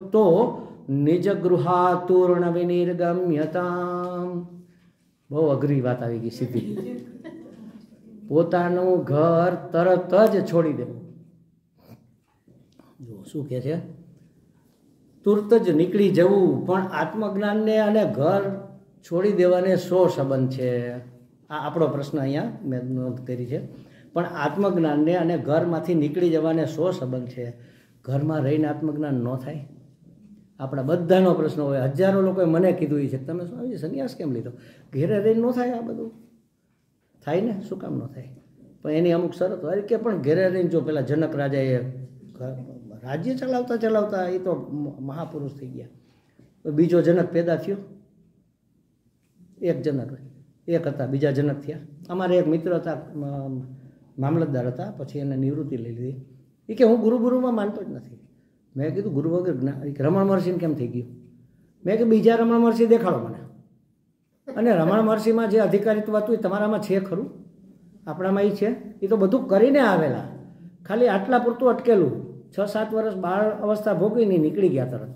તો નિજ ગૃહાતુર્ણ વિનિર્ગમ્યતામ. બહુ અઘરી વાત આવી ગઈ સીધી. પોતાનું ઘર તરત જ છોડી દેવું. જો શું કહે છે, તુરત જ નીકળી જવું. પણ આત્મજ્ઞાનને અને ઘર છોડી દેવાને શો સંબંધ છે? આ આપણો પ્રશ્ન અહીંયા મેં નોંધ કરી છે. પણ આત્મજ્ઞાનને અને ઘરમાંથી નીકળી જવાને શો સંબંધ છે? ઘરમાં રહીને આત્મજ્ઞાન ન થાય? આપણા બધાનો પ્રશ્ન હોય. હજારો લોકોએ મને કીધું છે તમે સ્વામીજી સંન્યાસ કેમ લીધો? ઘેરે રહીને ન થાય? આ બધું થાય ને, શું કામ ન થાય? પણ એની અમુક શરત હોય કે પણ ઘેરે રહીને જો પેલા જનક રાજાએ રાજ્ય ચલાવતા ચલાવતા એ તો મહાપુરુષ થઈ ગયા. બીજો જનક પેદા થયો, એક જનક એક હતા, બીજા જનક થયા. અમારે એક મિત્ર હતા, મામલતદાર હતા, પછી એને નિવૃત્તિ લઈ લીધી. એ કે હું ગુરુમાં માનતો જ નથી. મેં કીધું ગુરુ વગર રમણ મહર્ષિને કેમ થઈ ગયું? મેં કે બીજા રમણ મહર્ષિ દેખાડો મને. અને રમણ મહર્ષિમાં જે અધિકારીત્વ હતું એ તમારામાં છે ખરું? આપણામાં એ છે? એ તો બધું કરીને આવેલા, ખાલી આટલા પૂરતું અટકેલું. 6-7 વર્ષ બાળ અવસ્થા ભોગવીને નીકળી ગયા તરત.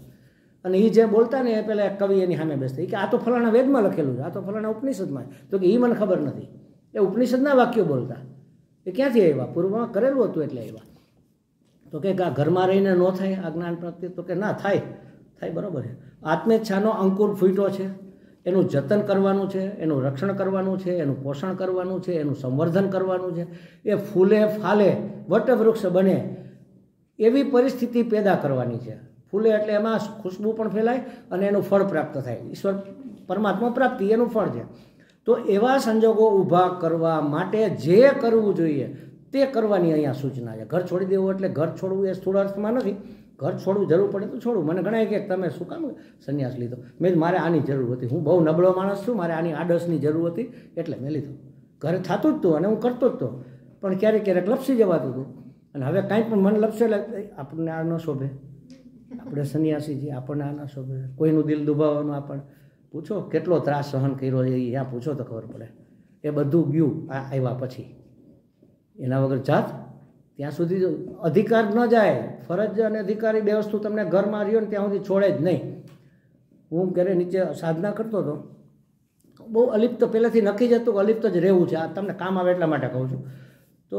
અને એ જે બોલતા ને એ પેલા એક કવિ એની સામે બેસતા કે આ તો ફલાણા વેદમાં લખેલું છે, આ તો ફલાણા ઉપનિષદમાં. તો કે એ મને ખબર નથી. એ ઉપનિષદના વાક્યો બોલતા. એ ક્યાંથી આવ્યા? પૂર્વમાં કરેલું હતું એટલે આવ્યા. તો કે આ ઘરમાં રહીને ન થાય આ જ્ઞાન પ્રાપ્તિ? તો કે ના થાય. થાય, બરાબર છે. આત્મેચ્છાનો અંકુર ફૂટ્યો છે, એનું જતન કરવાનું છે, એનું રક્ષણ કરવાનું છે, એનું પોષણ કરવાનું છે, એનું સંવર્ધન કરવાનું છે. એ ફૂલે ફાલે વટવૃક્ષ બને એવી પરિસ્થિતિ પેદા કરવાની છે. ફૂલે એટલે એમાં ખુશ્બુ પણ ફેલાય અને એનું ફળ પ્રાપ્ત થાય. ઈશ્વર પરમાત્મા પ્રાપ્તિ એનું ફળ છે. તો એવા સંજોગો ઊભા કરવા માટે જે કરવું જોઈએ તે કરવાની અહીંયા સૂચના છે. ઘર છોડી દેવું એટલે ઘર છોડવું એ સ્થૂળ અર્થમાં નથી. ઘર છોડવું જરૂર પડે તો છોડવું. મને ઘણા કે તમે શું કામ સંન્યાસ લીધો? મેં મારે આની જરૂર હતી, હું બહુ નબળો માણસ છું, મારે આની આડસની જરૂર હતી એટલે મેં લીધો. ઘરે થતું જ હતું અને હું કરતો જ હતો, પણ ક્યારેક ક્યારેક લપસી જવાતું હતું. અને હવે કાંઈ પણ મન લપસે આપણને આ ન શોભે, આપણે સંન્યાસી છીએ, આપણને આ ન શોભે. કોઈનું દિલ દુભાવવાનું આપણને પૂછો કેટલો ત્રાસ સહન કર્યો એ ત્યાં પૂછો તો ખબર પડે. એ બધું ગયું આ આવ્યા પછી. એના વગર જાત ત્યાં સુધી અધિકાર ન જાય. ફરજ અને અધિકારી બે વસ્તુ તમને ઘરમાં રહ્યો ને ત્યાં સુધી છોડે જ નહીં. હું ઘરે નીચે સાધના કરતો હતો, બહુ અલિપ્ત પહેલાંથી નક્કી જ હતું કે અલિપ્ત જ રહેવું છે. આ તમને કામ આવે એટલા માટે કહું છું. તો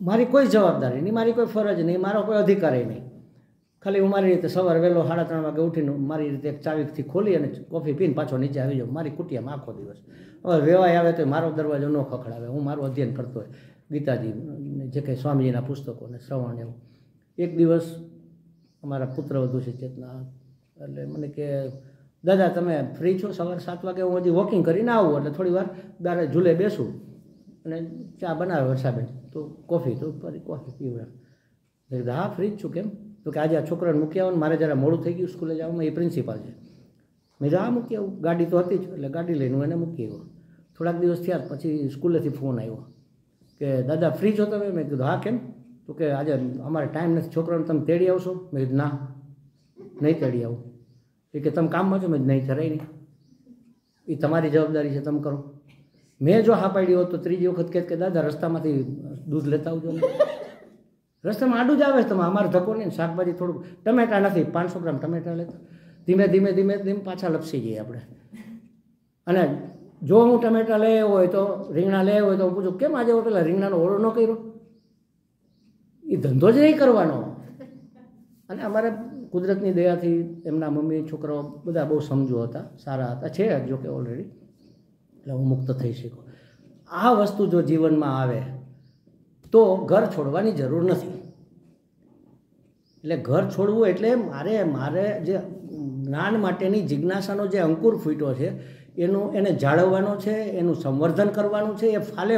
મારી કોઈ જવાબદારી નહીં, મારી કોઈ ફરજ નહીં, મારો કોઈ અધિકારી નહીં. ખાલી હું મારી રીતે સવારે વહેલો 3:30 વાગે ઉઠીને મારી રીતે એક ચાવીથી ખોલી અને કોફી પીને પાછો નીચે આવી જાઉં મારી કુટિયામાં આખો દિવસ. હવે વેવાય આવે તો મારો દરવાજો ન ખખડાવે, હું મારું અધ્યયન કરતો હોય ગીતાજી જે કંઈ સ્વામીજીના પુસ્તકોને શ્રવણ એવું. એક દિવસ અમારા પુત્રવધુ છે ચેતના, એટલે મને કે દાદા તમે ફ્રી છો? સવારે 7 વાગે હું હજી વોકિંગ કરીને આવું, એટલે થોડી વાર દારે ઝૂલે બેસું અને ચા બનાવે વર્ષાબેન તો કોફી તો ફરી કોફી પીવું એમ. હા ફ્રી જ છું. કેમ? તો કે આજે આ છોકરાને મૂકી આવો ને મારે જરા મોડું થઈ ગયું સ્કૂલે જવામાં, એ પ્રિન્સિપાલ છે. મેં હા મૂકી આવું, ગાડી તો હતી જ એટલે ગાડી લઈને હું એને મૂકી આવ્યો. થોડાક દિવસ થયા પછી સ્કૂલેથી ફોન આવ્યો કે દાદા ફ્રી છો તમે? મેં કીધું હા. કેમ? તો કે આજે અમારે ટાઈમ નથી, છોકરાને તમે તેડી આવશો? મેં કીધું ના, નહીં તેડી આવું. એ કે તમે કામમાં છો? મેં નહીં, જરાય નહીં, એ તમારી જવાબદારી છે, તમે કરો. મેં જો હા પાડી હોત તો ત્રીજી વખત કહે કે દાદા રસ્તામાંથી દૂધ લેતા આવજો ને. રસ્તામાં આડું જ આવે છે તમે, અમારે ધક્કો નહીં. શાકભાજી થોડુંક, ટમેટા નથી, 500 ગ્રામ ટમેટા લેતા. ધીમે ધીમે ધીમે ધીમે પાછા લપસી જઈએ આપણે. અને જો હું ટમેટા લઈ હોય તો રીંગણા લઈ હોય તો હું પૂછું કેમ આજે પેલા રીંગણાનો ઓળો ન કર્યો? એ ધંધો જ નહીં કરવાનો. અને અમારે કુદરતની દયાથી એમના મમ્મી છોકરાઓ બધા બહુ સમજુ હતા, સારા હતા, છે જો કે ઓલરેડી, એટલે હું મુક્ત થઈ શક્યો. આ વસ્તુ જો જીવનમાં આવે તો ઘર છોડવાની જરૂર નથી. એટલે ઘર છોડવું એટલે મારે જે જ્ઞાન માટેની જિજ્ઞાસાનો જે અંકુર ફૂટ્યો છે એને જાળવવાનો છે, એનું સંવર્ધન કરવાનું છે. એ ફાલે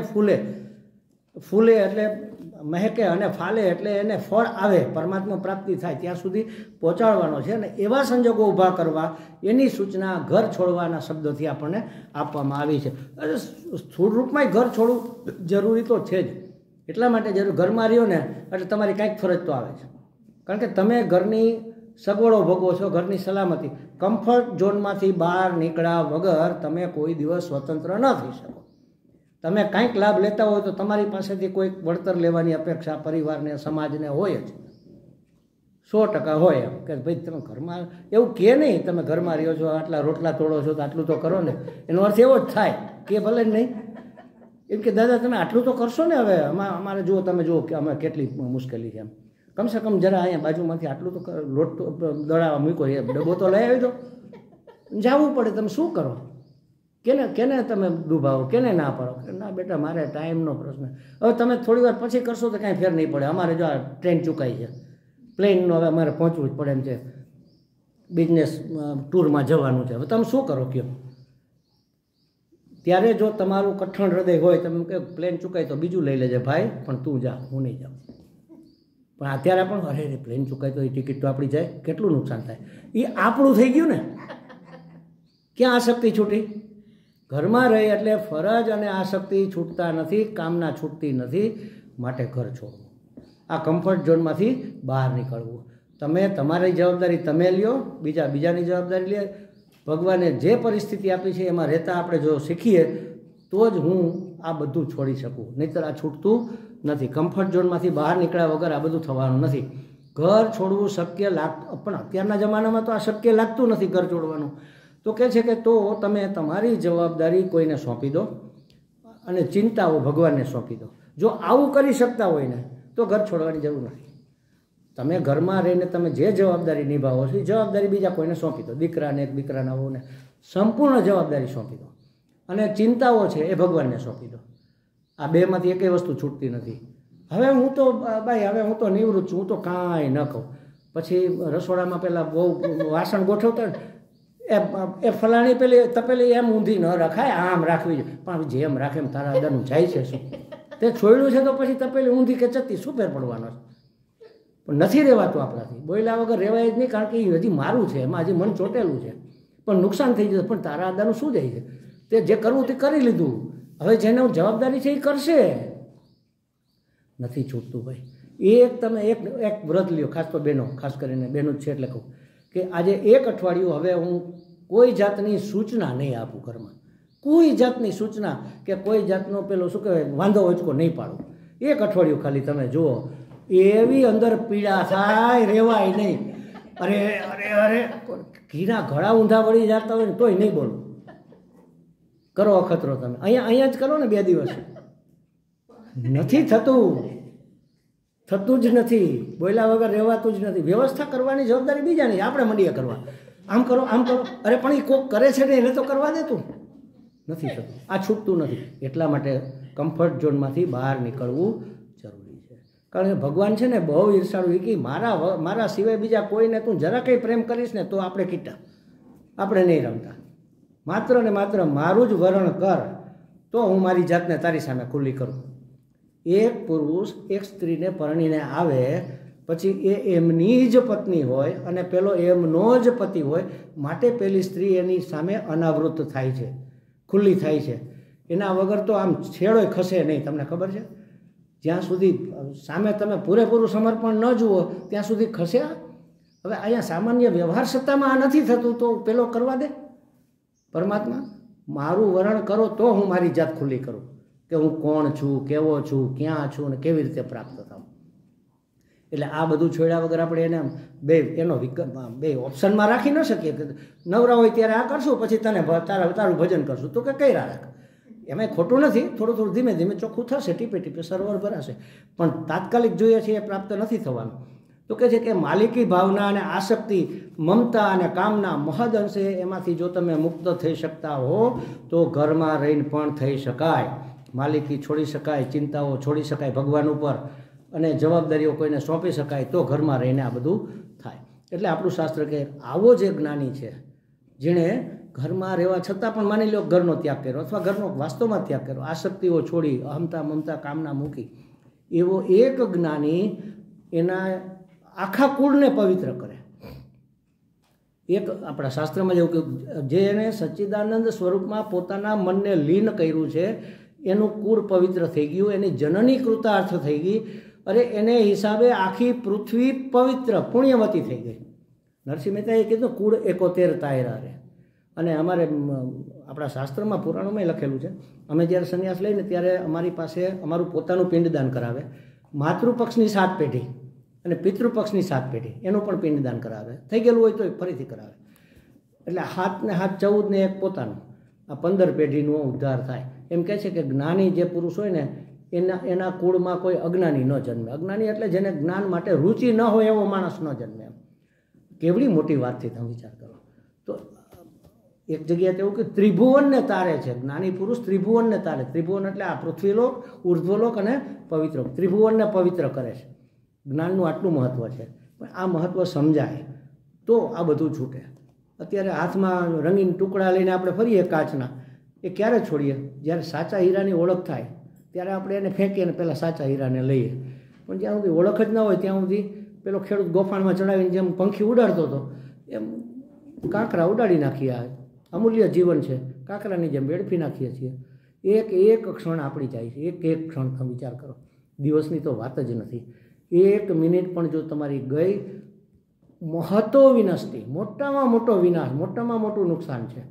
ફૂલે એટલે મહેકે અને ફાલે એટલે એને ફળ આવે, પરમાત્મા પ્રાપ્તિ થાય ત્યાં સુધી પહોંચાડવાનો છે. અને એવા સંજોગો ઊભા કરવા એની સૂચના ઘર છોડવાના શબ્દોથી આપણને આપવામાં આવી છે. સ્થૂળ રૂપમાં ઘર છોડવું જરૂરી તો છે જ. એટલા માટે જરૂર ઘરમાં રહ્યો ને એટલે તમારી કાંઈક ફરજ તો આવે છે. કારણ કે તમે ઘરની સગવડો ભોગવો છો, ઘરની સલામતી. કમ્ફર્ટ ઝોનમાંથી બહાર નીકળ્યા વગર તમે કોઈ દિવસ સ્વતંત્ર ન થઈ શકો. તમે કાંઈક લાભ લેતા હોય તો તમારી પાસેથી કોઈક વળતર લેવાની અપેક્ષા પરિવારને સમાજને હોય જ. 100% હોય એમ કે ભાઈ તમે ઘરમાં એવું કહે નહીં, તમે ઘરમાં રહ્યો છો, આટલા રોટલા તોડો છો તો આટલું તો કરો ને, એનો અર્થ એવો જ થાય કે ભલે જ નહીં એમ કે દાદા તમે આટલું તો કરશો ને, હવે અમારે જુઓ તમે જુઓ કે અમે કેટલી મુશ્કેલી છે એમ, કમસે કમ જરા અહીંયા બાજુમાંથી આટલું તો લોટ તો દળાવા મૂકો, એ ડબ્બો તો લઈ આવી દો, જવું પડે, તમે શું કરો, કેને તમે ડૂબાવો, કેને ના પાડો, ના બેટા મારે ટાઈમનો પ્રશ્ન, હવે તમે થોડી વાર પછી કરશો તો કાંઈ ફેર નહીં પડે, અમારે જો આ ટ્રેન ચૂકાઈ છે, પ્લેનનો હવે અમારે પહોંચવું જ પડે એમ છે, બિઝનેસ ટૂરમાં જવાનું છે, હવે તમે શું કરો કહો. ત્યારે જો તમારું કઠણ હૃદય હોય, તમે કહો પ્લેન ચૂકાય તો બીજું લઈ લેજે ભાઈ, પણ તું જા, હું નહીં જાઉં. પણ અત્યારે પણ અરે પ્લેન ચૂકાય તો એ ટિકિટ તો આપણી જાય, કેટલું નુકસાન થાય, એ આપણું થઈ ગયું ને. ક્યાં આસક્તિ છૂટી? ઘરમાં રહી એટલે ફરજ અને આસક્તિ છૂટતા નથી, કામના છૂટતી નથી, માટે ઘર છોડવું, આ કમ્ફર્ટ ઝોનમાંથી બહાર નીકળવું. તમે તમારી જવાબદારી તમે લ્યો, બીજાની જવાબદારી લે. ભગવાને જે પરિસ્થિતિ આપી છે એમાં રહેતા આપણે જો શીખીએ તો જ હું આ બધું છોડી શકું, નહીંતર આ છૂટતું નથી. કમ્ફર્ટ ઝોનમાંથી બહાર નીકળ્યા વગર આ બધું થવાનું નથી. ઘર છોડવું શક્ય લાગતું, પણ અત્યારના જમાનામાં તો આ શક્ય લાગતું નથી ઘર છોડવાનું. તો કહે છે કે તો તમે તમારી જવાબદારી કોઈને સોંપી દો અને ચિંતાઓ ભગવાનને સોંપી દો. જો આવું કરી શકતા હોય ને તો ઘર છોડવાની જરૂર નથી. તમે ઘરમાં રહીને તમે જે જવાબદારી નિભાવો છો એ જવાબદારી બીજા કોઈને સોંપી દો, દીકરાને દીકરાના વહુને સંપૂર્ણ જવાબદારી સોંપી દો, અને ચિંતાઓ છે એ ભગવાનને સોંપી દો. આ બેમાંથી એકેય વસ્તુ છૂટતી નથી. હવે હું તો નિવૃત્ત છું, હું તો કાંઈ ન કહું. પછી રસોડામાં પહેલાં બહુ વાસણ ગોઠવતા એ ફલાણી પેલી તપેલી એમ ઊંધી ન રખાય, આમ રાખવી જોઈએ, પણ જેમ રાખે એમ તારા અદાનું જાય છે શું? તે છોડ્યું છે તો પછી તપેલી ઊંધી કે ચત્તી શું ફેર પડવાનો છે? પણ નથી રહેવાતું આપણાથી, બોલ્યા વગર રહેવાય જ નહીં, કારણ કે એ હજી મારું છે, એમાં હજી મન ચોટેલું છે, પણ નુકસાન થઈ જશે. પણ તારા અદાનું શું જાય છે? તે જે કરવું તે કરી લીધું, હવે જેને જવાબદારી છે એ કરશે. નથી છૂટતું ભાઈ. તમે એક વ્રત લ્યો, ખાસ તો બહેનો, ખાસ કરીને બહેનો જ છે એટલે કહું કે આજે 1 અઠવાડિયું હવે હું કોઈ જાતની સૂચના નહીં આપું ઘરમાં, કોઈ જાતની સૂચના કે કોઈ જાતનો પેલો શું કહેવાય વાંધો ઓચકો નહીં પાડું. 1 અઠવાડિયું ખાલી તમે જુઓ, એવી અંદર પીડા થાય, રેવાય નહીં. અરે અરે અરે ઘીના ઘડા ઊંધા વળી જતા હોય ને તોય નહીં બોલું. કરો અખતરો તમે, અહીંયા જ કરો ને 2 દિવસ. નથી થતું જ નથી, બોલ્યા વગર રહેવાતું જ નથી. વ્યવસ્થા કરવાની જવાબદારી બીજાની, આપણે મંડીએ કરવા, આમ કરો આમ કરો. અરે પણ એ કોક કરે છે ને એને તો કરવા દે તું. નથી થતું, આ છૂટતું નથી. એટલા માટે કમ્ફર્ટ ઝોનમાંથી બહાર નીકળવું જરૂરી છે. કારણ કે ભગવાન છે ને બહુ ઈર્ષાળુ, કે મારા સિવાય બીજા કોઈને તું જરા કંઈ પ્રેમ કરીશ ને તો આપણે કીટા, આપણે નહીં રમતા. માત્ર ને માત્ર મારું જ વરણ કર તો હું મારી જાતને તારી સામે ખુલ્લી કરું. એક પુરુષ એક સ્ત્રીને પરણીને આવે પછી એ એમની જ પત્ની હોય અને પેલો એમનો જ પતિ હોય, માટે પેલી સ્ત્રી એની સામે અનાવૃત થાય છે, ખુલ્લી થાય છે. એના વગર તો આમ છેડોય ખસે નહીં. તમને ખબર છે, જ્યાં સુધી સામે તમે પૂરેપૂરું સમર્પણ ન જુઓ ત્યાં સુધી ખસે. હવે અહીંયા સામાન્ય વ્યવહાર સત્તામાં આ નથી થતું તો પેલો કરવા દે. પરમાત્મા મારું વરણ કરો તો હું મારી જાત ખુલ્લી કરું કે હું કોણ છું, કેવો છું, ક્યાં છું અને કેવી રીતે પ્રાપ્ત થાઉં. એટલે આ બધું છોડ્યા વગર આપણે એને એનો વિકલ્પ ઓપ્શનમાં રાખી ન શકીએ કે નવરા હોય ત્યારે આ કરશું, પછી તારું ભજન કરશું તો કે કઈ રાખ. એમાં ખોટું નથી, થોડું ધીમે ધીમે ચોખ્ખું થશે, ટીપે ટીપે સરોવર ભરાશે, પણ તાત્કાલિક જોઈએ છે એ પ્રાપ્ત નથી થવાનું. તો કહે છે કે માલિકી ભાવના અને આસક્તિ, મમતા અને કામના મહદ અંશે એમાંથી જો તમે મુક્ત થઈ શકતા હો તો ઘરમાં રહીને પણ થઈ શકાય. માલિકી છોડી શકાય, ચિંતાઓ છોડી શકાય ભગવાન ઉપર, અને જવાબદારીઓ કોઈને સોંપી શકાય તો ઘરમાં રહીને આ બધું થાય. એટલે આપણું શાસ્ત્ર કે આવો જે જ્ઞાની છે જેણે ઘરમાં રહેવા છતાં પણ માની લો ઘરનો ત્યાગ કર્યો અથવા ઘરનો વાસ્તવમાં ત્યાગ કર્યો, આસક્તિઓ છોડી, અહમતા મમતા કામના મૂકી, એવો એક જ્ઞાની એના આખા કુળને પવિત્ર કરે. એક આપણા શાસ્ત્રમાં જેવું કે જેને સચ્ચિદાનંદ સ્વરૂપમાં પોતાના મનને લીન કર્યું છે એનું કુળ પવિત્ર થઈ ગયું, એની જનની કૃતાર્થ થઈ ગઈ. અરે એને હિસાબે આખી પૃથ્વી પવિત્ર પુણ્યવતી થઈ ગઈ. નરસિંહ મહેતાએ કીધું કુળ 71 તાયરા રે. અને અમારે આપણા શાસ્ત્રમાં પુરાણોમાં લખેલું છે, અમે જ્યારે સંન્યાસ લઈને ત્યારે અમારી પાસે અમારું પોતાનું પિંડદાન કરાવે. માતૃપક્ષની 7 પેઢી અને પિતૃપક્ષની 7 પેઢી એનું પણ પિંડદાન કરાવે, થઈ ગયેલું હોય તો ફરીથી કરાવે. એટલે હાથને હાથ 14 ને 1 પોતાનું, આ 15 પેઢીનો ઉદ્ધાર થાય. એમ કહે છે કે જ્ઞાની જે પુરુષ હોય ને એના કુળમાં કોઈ અજ્ઞાની ન જન્મે. અજ્ઞાની એટલે જેને જ્ઞાન માટે રુચિ ન હોય એવો માણસ ન જન્મે. એમ કેવડી મોટી વાતથી તમે વિચાર કરો. તો એક જગ્યાએ એવું કે ત્રિભુવનને તારે છે, જ્ઞાની પુરુષ ત્રિભુવનને તારે. ત્રિભુવન એટલે આ પૃથ્વીલોક, ઉર્ધ્વલોક અને પવિત્ર. ત્રિભુવનને પવિત્ર કરે છે. જ્ઞાનનું આટલું મહત્ત્વ છે. પણ આ મહત્ત્વ સમજાય તો આ બધું છૂટે. અત્યારે હાથમાં રંગીન ટુકડા લઈને આપણે ફરીએ કાચના, એ ક્યારે છોડીએ? જ્યારે સાચા હીરાની ઓળખ થાય ત્યારે આપણે એને ફેંકીએ અને પહેલાં સાચા હીરાને લઈએ. પણ જ્યાં સુધી ઓળખ જ ના હોય ત્યાં સુધી પેલો ખેડૂત ગોફાણમાં ચડાવીને જેમ પંખી ઉડાડતો હતો એમ કાંકરા ઉડાડી નાખીએ. આ અમૂલ્ય જીવન છે, કાંકરાની જેમ વેડફી નાખીએ છીએ. એક ક્ષણ આપણી જાય છે, એક ક્ષણ તમે વિચાર કરો. દિવસની તો વાત જ નથી. 1 મિનિટ પણ જો તમારી ગઈ, મહત્વ વિનષ્ટિ, મોટામાં મોટો વિનાશ, મોટામાં મોટું નુકસાન છે.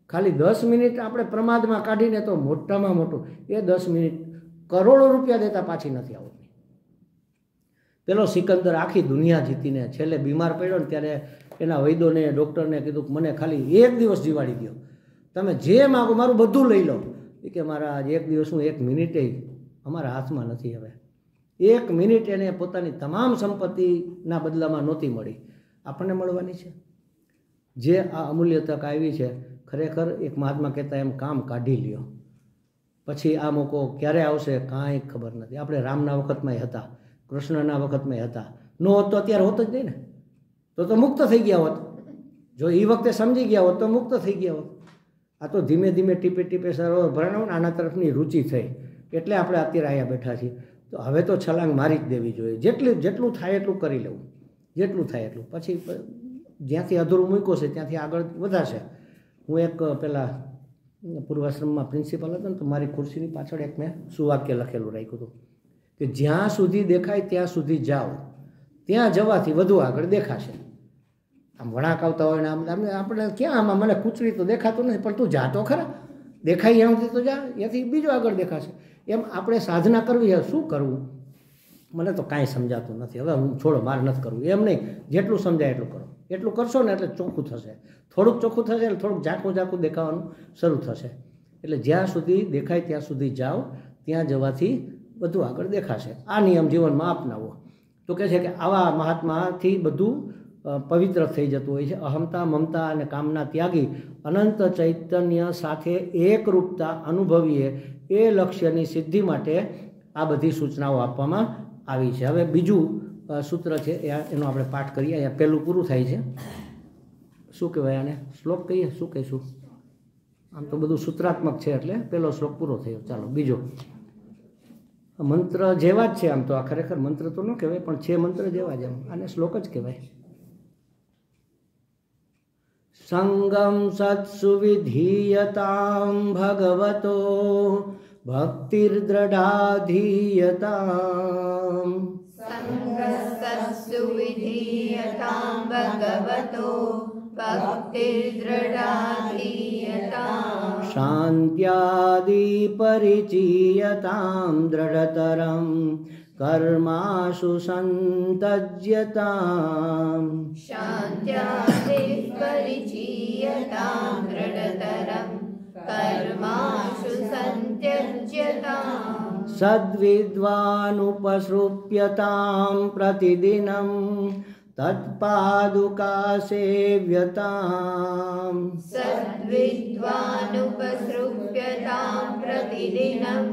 ખાલી 10 મિનિટ આપણે પ્રમાદમાં કાઢીને તો મોટામાં મોટું. એ 10 મિનિટ કરોડો રૂપિયા દેતા પાછી નથી આવતી. પેલો સિકંદર આખી દુનિયા જીતીને છેલ્લે બીમાર પડ્યો ને ત્યારે એના વૈદોને, ડૉક્ટરને કીધું કે મને ખાલી 1 દિવસ જીવાડી દો, તમે જે માગો મારું બધું લઈ લો. એ કે મારા 1 દિવસ, હું 1 મિનિટે અમારા હાથમાં નથી. હવે 1 મિનિટ એને પોતાની તમામ સંપત્તિના બદલામાં નહોતી મળી, આપણને મળવાની છે. જે આ અમૂલ્ય તક આવી છે, ખરેખર એક મહાત્મા કહેતા એમ કામ કાઢી લ્યો. પછી આ મોકો ક્યારે આવશે કાંઈ ખબર નથી. આપણે રામના વખતમાં હતા, કૃષ્ણના વખતમાં હતા, ન હોત તો અત્યારે હોત જ નહીં ને. તો મુક્ત થઈ ગયા હોત. જો એ વખતે સમજી ગયા હોત તો મુક્ત થઈ ગયા હોત. આ તો ધીમે ધીમે ટીપે ટીપે સરોવર ભરાણું, આના તરફની રુચિ થઈ એટલે આપણે અત્યારે અહીંયા બેઠા છીએ. તો હવે તો છલાંગ મારી જ દેવી જોઈએ. જેટલું થાય એટલું કરી લેવું, જેટલું થાય એટલું. પછી જ્યાંથી અધૂરું મૂક્યું છે ત્યાંથી આગળ વધારશે. હું એક પહેલાં પૂર્વાશ્રમમાં પ્રિન્સિપલ હતો ને, તો મારી ખુરશીની પાછળ એક મેં સુવાક્ય લખેલું રાખ્યું હતું કે જ્યાં સુધી દેખાય ત્યાં સુધી જાઓ, ત્યાં જવાથી વધુ આગળ દેખાશે. આમ વળાંક આવતા હોય ને આમ આપણે ક્યાં આમાં મને કૂતરી તો દેખાતું નથી, પણ તું જા તો ખરા, દેખાય એમથી તો જા, એથી બીજું આગળ દેખાશે. એમ આપણે સાધના કરવી છે. શું કરવું મને તો કાંઈ સમજાતું નથી. હવે હું છોડો, મારે નથી કરવું. એમ નહીં, જેટલું સમજાય એટલું કરો. એટલું કરશો ને એટલે ચોખ્ખું થશે. થોડુંક ચોખ્ખું થશે એટલે થોડુંક ઝાંખું દેખાવાનું શરૂ થશે. એટલે જ્યાં સુધી દેખાય ત્યાં સુધી જાઓ, ત્યાં જવાથી બધું આગળ દેખાશે. આ નિયમ જીવનમાં અપનાવો. તો કહે છે કે આવા મહાત્માથી બધું પવિત્ર થઈ જતું હોય છે. અહમતા, મમતા અને કામના ત્યાગી અનંત ચૈતન્ય સાથે એકરૂપતા અનુભવીએ એ લક્ષ્યની સિદ્ધિ માટે આ બધી સૂચનાઓ આપવામાં આવી છે. હવે બીજું સૂત્ર છે એનો આપણે પાઠ કરીએ. અહીંયા પહેલું પૂરું થાય છે. શું કહેવાય આને? શ્લોક કહીએ, શું કહીશું? આમ તો બધું સૂત્રાત્મક છે એટલે પહેલો શ્લોક પૂરો થયો. ચાલો બીજો. મંત્ર જેવા જ છે આમ તો. આ ખરેખર મંત્ર તો ન કહેવાય, પણ છે મંત્ર જેવા જ. આને શ્લોક જ કહેવાય. સંગમ સત્સુ વિધીયતામ ભગવતો ભક્તિર્દ્રઢાધીયતામ. સંગસત્સુ વિધીયતામ ભગવતો ભક્તિર્દ્રઢાધીયતામ. શાન્ત્યાદિ પરિચીયતામ દ્રઢતરમ કર્માશુ સંતજ્યતામ. શાન્ત્યાદિ પરિચીયતામ દ્રઢતરમ કર્માશુ સંત્યજ્યતામ. સદ્વિદ્વાનુપસૃપ્યતામ પ્રતિદિનમ તત્પાદુકા સેવ્યતામ. સદ્વિદ્વાનુપસૃપ્યતામ પ્રતિદિનમ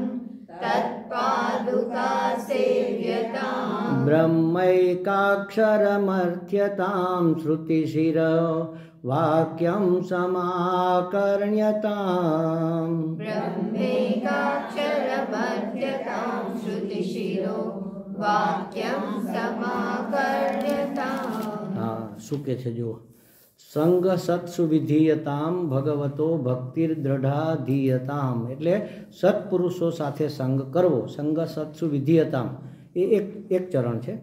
તત્પાદુકા સેવ્યતામ. બ્રહ્મૈકાક્ષરમર્થ્યતામ શ્રુતિશિર વાક્યમ સમાકર્ણ્યતામ. બ્રહ્મૈકાક્ષરમર્થ્યતામ શ્રુતિશિરો વાક્યમ સમાકર્ણ્યતામ. હા, શું કે છે જુઓ. સંગ સત્સુ વિધીયતામ ભગવતો ભક્તિર્દ્રઢાધીયતામ. એટલે સત્પુરુષો સાથે સંગ કરવો. સંગ સત્સુ વિધીયતામ એ એક ચરણ છે.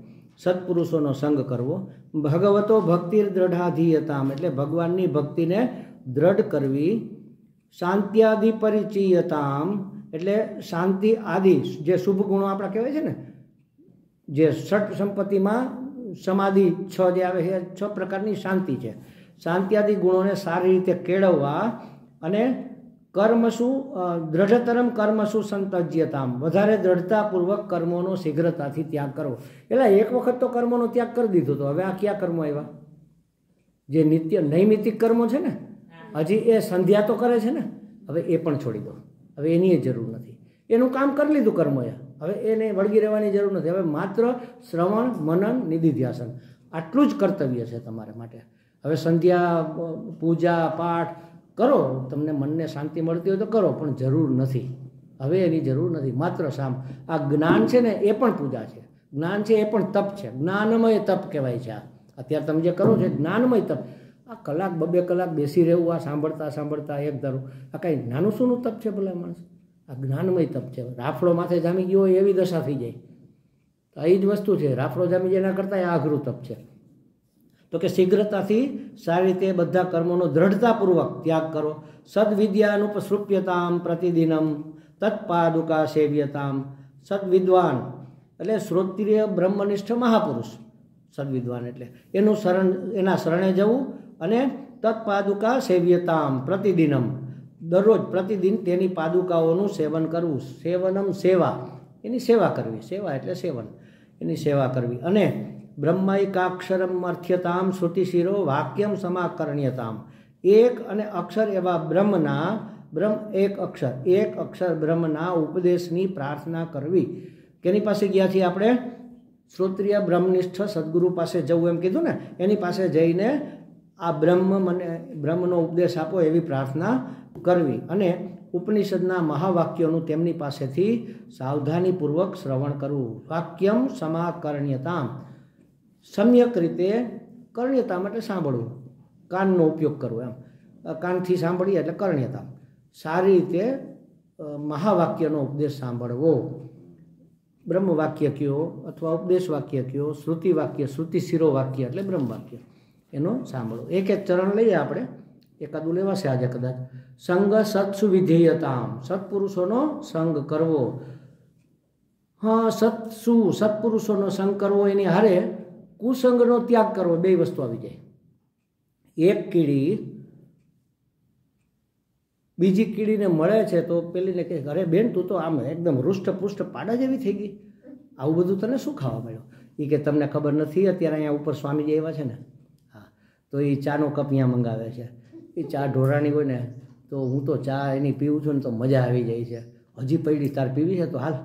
સત્પુરુષોનો સંગ કરવો. ભગવતો ભક્તિર્દ્રઢાધીયતામ એટલે ભગવાનની ભક્તિને દ્રઢ કરવી. શાંત્યાદિ પરિચીયતામ એટલે શાંતિ આદિ જે શુભ ગુણો આપણા કહેવાય છે ને, જે ષટ સંપત્તિમાં સમાધિ 6 જે આવે છે 6 પ્રકારની શાંતિ છે. શાંત્યાદિ ગુણોને સારી રીતે કેળવવા અને કર્મશું દ્રઢતરમ કર્મશું સંતજ્યતામ, વધારે દ્રઢતાપૂર્વક કર્મોનો શીઘ્રતાથી ત્યાગ કરવો. એટલે એક વખત તો કર્મોનો ત્યાગ કરી દીધો તો હવે આ કયા કર્મો આવ્યા? જે નિત્ય નૈમિતિક કર્મો છે ને, હજી એ સંધ્યા તો કરે છે ને, હવે એ પણ છોડી દો. હવે એની જરૂર નથી, એનું કામ કરી લીધું કર્મોએ, હવે એને વળગી રહેવાની જરૂર નથી. હવે માત્ર શ્રવણ મનન નિધિધ્યાસન આટલું જ કર્તવ્ય છે તમારા માટે. હવે સંધ્યા પૂજા પાઠ કરો, તમને મનને શાંતિ મળતી હોય તો કરો, પણ જરૂર નથી. હવે એની જરૂર નથી. માત્ર શામ આ જ્ઞાન છે ને એ પણ પૂજા છે, જ્ઞાન છે એ પણ તપ છે, જ્ઞાનમય તપ કહેવાય છે. આ અત્યારે તમે જે કરો છો જ્ઞાનમય તપ, આ કલાક 2-2 કલાક બેસી રહેવું, આ સાંભળતા સાંભળતા એક ધારું, આ કાંઈ નાનું સૂનું તપ છે ભલા માણસ? આ જ્ઞાનમય તપ છે. રાફડો માથે જામી ગયો હોય એવી દશા થઈ જાય. તો આ જ વસ્તુ છે, રાફડો જામી જાય એના કરતાં આ અઘરું તપ છે. તો કે શીઘ્રતાથી સારી રીતે બધા કર્મોનો દ્રઢતાપૂર્વક ત્યાગ કરો. સદવિદ્યાનુપસૃપ્યતામ પ્રતિદિનમ તત્પાદુકા સેવ્યતામ. સદવિદ્વાન એટલે શ્રોત્રિય બ્રહ્મનિષ્ઠ મહાપુરુષ, સદવિદ્વાન એટલે એના શરણે જવું અને તત્પાદુકા સેવ્યતામ પ્રતિદિનમ, દરરોજ પ્રતિદિન તેની પાદુકાઓનું સેવન કરવું. સેવનમ સેવા, એની સેવા કરવી. સેવા એટલે સેવન, એની સેવા કરવી. અને બ્રહ્મૈકાક્ષરમ અર્થ્યતામ શ્રુતિશિરો વાક્યમ સમાકરણ્યતામ. એક અને અક્ષર એવા બ્રહ્મના, એક અક્ષર બ્રહ્મના ઉપદેશની પ્રાર્થના કરવી. કેની પાસે ગયા છીએ આપણે? શ્રોત્રિય બ્રહ્મનિષ્ઠ સદગુરુ પાસે જવું એમ કીધું ને, એની પાસે જઈને આ બ્રહ્મનો ઉપદેશ આપો એવી પ્રાર્થના કરવી. અને ઉપનિષદના મહાવાક્યોનું તેમની પાસેથી સાવધાનીપૂર્વક શ્રવણ કરવું. વાક્યમ સમાકરણ્યતામ, સમ્યક રીતે, કરણ્યતા માટે સાંભળવું, કાનનો ઉપયોગ કરવો. એમ કાનથી સાંભળીએ એટલે કરણ્યતા. સારી રીતે મહાવાક્યનો ઉપદેશ સાંભળવો. બ્રહ્મવાક્ય કયો અથવા ઉપદેશ વાક્ય કયો, શ્રુતિ વાક્ય, શ્રુતિશિરો વાક્ય એટલે બ્રહ્મવાક્ય, એનો સાંભળવો. એક ચરણ લઈએ આપણે, એકાદું લેવાશે આજે કદાચ. સંગ સત્સુ વિધેયતામ, સત્પુરુષોનો સંગ કરવો. હા, સત્પુરુષોનો સંગ કરવો, એની હારે કુસંગનો ત્યાગ કરવો. 2 વસ્તુ આવી જાય. એક કીડી બીજી કીડીને મળે છે તો પેલીને કહે, અરે બેન તું તો આમ એકદમ રૂષ્ટપુષ્ટ પાડા જેવી થઈ ગઈ, આવું બધું તને શું ખાવા મળ્યું? એ કે તમને ખબર નથી, અત્યારે અહીંયા ઉપર સ્વામીજી આવ્યા છે ને, હા, તો એ ચાનો કપ અહીંયા મંગાવે છે. એ ચા ઢોરાણી હોય ને તો હું તો ચા એની પીવું છું ને તો મજા આવી જાય છે. હજી પડી તાર પીવી છે તો હાલ,